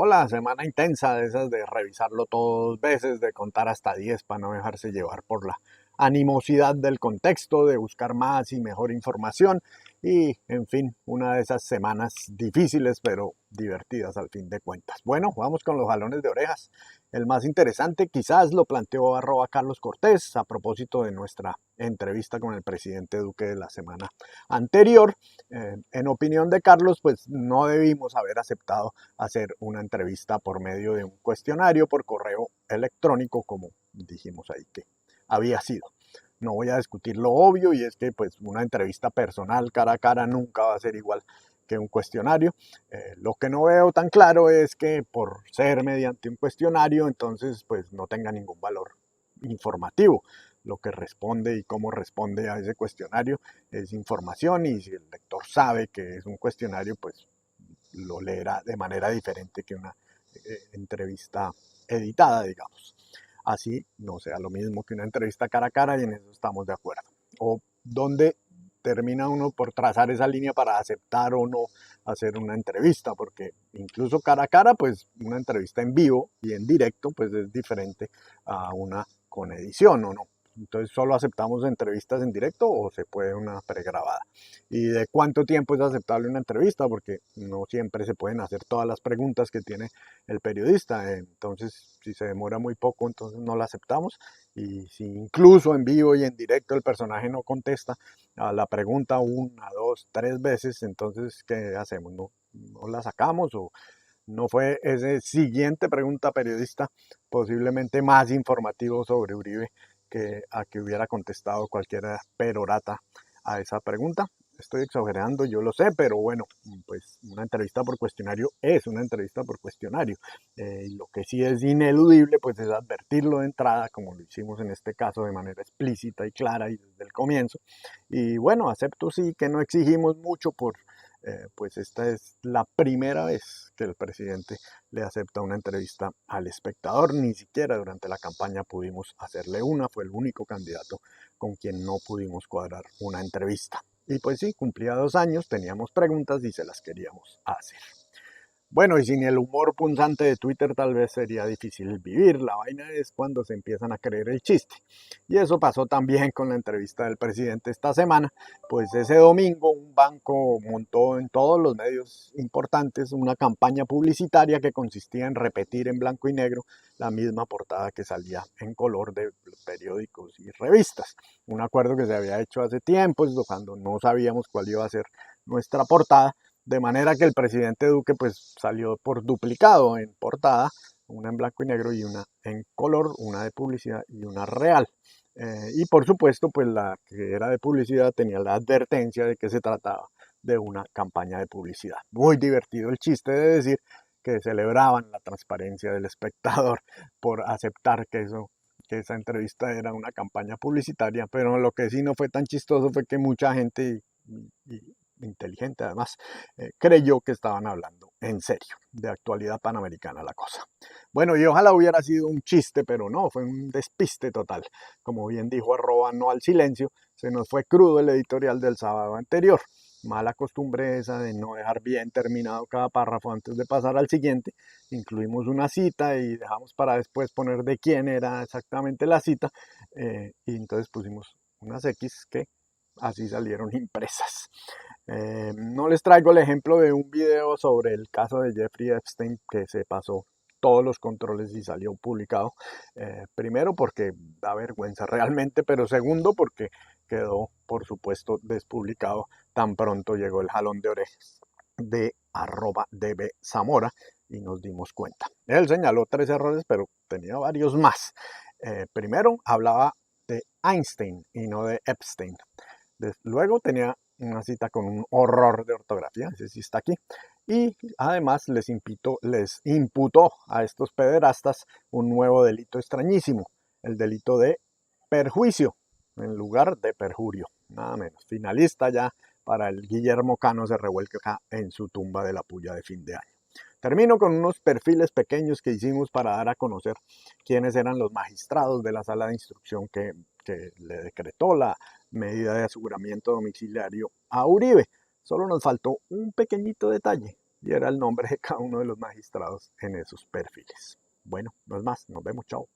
Hola, semana intensa de esas de revisarlo todo dos veces, de contar hasta 10 para no dejarse llevar por la animosidad del contexto, de buscar más y mejor información y, en fin, una de esas semanas difíciles pero divertidas al fin de cuentas. Bueno, vamos con los jalones de orejas. El más interesante quizás lo planteó @Carlos Cortés a propósito de nuestra entrevista con el presidente Duque de la semana anterior. En opinión de Carlos, pues no debimos haber aceptado hacer una entrevista por medio de un cuestionario por correo electrónico, como dijimos ahí que había sido. No voy a discutir lo obvio, y es que pues una entrevista personal cara a cara nunca va a ser igual que un cuestionario. Lo que no veo tan claro es que por ser mediante un cuestionario entonces pues no tenga ningún valor informativo. Lo que responde y cómo responde a ese cuestionario es información, y si el lector sabe que es un cuestionario pues lo leerá de manera diferente que una entrevista editada, digamos. Así no sea lo mismo que una entrevista cara a cara, y en eso estamos de acuerdo. O dónde termina uno por trazar esa línea para aceptar o no hacer una entrevista, porque incluso cara a cara, pues una entrevista en vivo y en directo, pues es diferente a una con edición, ¿o no? Entonces, ¿solo aceptamos entrevistas en directo o se puede una pregrabada? ¿Y de cuánto tiempo es aceptable una entrevista? Porque no siempre se pueden hacer todas las preguntas que tiene el periodista. Entonces, si se demora muy poco, entonces no la aceptamos. Y si incluso en vivo y en directo el personaje no contesta a la pregunta una, dos, tres veces, entonces, ¿qué hacemos? ¿No la sacamos? ¿O no fue ese siguiente pregunta periodista posiblemente más informativo sobre Uribe que a que hubiera contestado cualquier perorata a esa pregunta? Estoy exagerando, yo lo sé, pero bueno, pues una entrevista por cuestionario es una entrevista por cuestionario. Lo que sí es ineludible pues es advertirlo de entrada, como lo hicimos en este caso de manera explícita y clara y desde el comienzo. Y bueno, acepto sí que no exigimos mucho pues esta es la primera vez que el presidente le acepta una entrevista al espectador. Ni siquiera durante la campaña pudimos hacerle una, fue el único candidato con quien no pudimos cuadrar una entrevista. Y pues sí, cumplía 2 años, teníamos preguntas y se las queríamos hacer. Bueno, y sin el humor punzante de Twitter tal vez sería difícil vivir. La vaina es cuando se empiezan a creer el chiste. Y eso pasó también con la entrevista del presidente esta semana. Pues ese domingo un banco montó en todos los medios importantes una campaña publicitaria que consistía en repetir en blanco y negro la misma portada que salía en color de periódicos y revistas. Un acuerdo que se había hecho hace tiempo, cuando no sabíamos cuál iba a ser nuestra portada, de manera que el presidente Duque pues salió por duplicado en portada, una en blanco y negro y una en color, una de publicidad y una real. Y por supuesto, pues la que era de publicidad tenía la advertencia de que se trataba de una campaña de publicidad. Muy divertido el chiste de decir que celebraban la transparencia del espectador por aceptar que esa entrevista era una campaña publicitaria, pero lo que sí no fue tan chistoso fue que mucha gente y inteligente además, creyó que estaban hablando en serio, de actualidad panamericana la cosa. Bueno, y ojalá hubiera sido un chiste, pero no, fue un despiste total. Como bien dijo @no al silencio, se nos fue crudo el editorial del sábado anterior. Mala costumbre esa de no dejar bien terminado cada párrafo antes de pasar al siguiente. Incluimos una cita y dejamos para después poner de quién era exactamente la cita, y entonces pusimos unas X que así salieron impresas. No les traigo el ejemplo de un video sobre el caso de Jeffrey Epstein que se pasó todos los controles y salió publicado. Primero porque da vergüenza realmente, pero segundo porque quedó, por supuesto, despublicado tan pronto llegó el jalón de orejas de @dbzamora y nos dimos cuenta. Él señaló 3 errores, pero tenía varios más. Primero, hablaba de Einstein y no de Epstein. Luego tenía una cita con un horror de ortografía, ese sí está aquí. Y además les imputó a estos pederastas un nuevo delito extrañísimo, el delito de perjuicio en lugar de perjurio, nada menos. Finalista ya para el Guillermo Cano se revuelca en su tumba de la puya de fin de año. Termino con unos perfiles pequeños que hicimos para dar a conocer quiénes eran los magistrados de la sala de instrucción que le decretó la medida de aseguramiento domiciliario a Uribe. Solo nos faltó un pequeñito detalle. y era el nombre de cada uno de los magistrados en esos perfiles. Bueno, no es más, nos vemos, chao.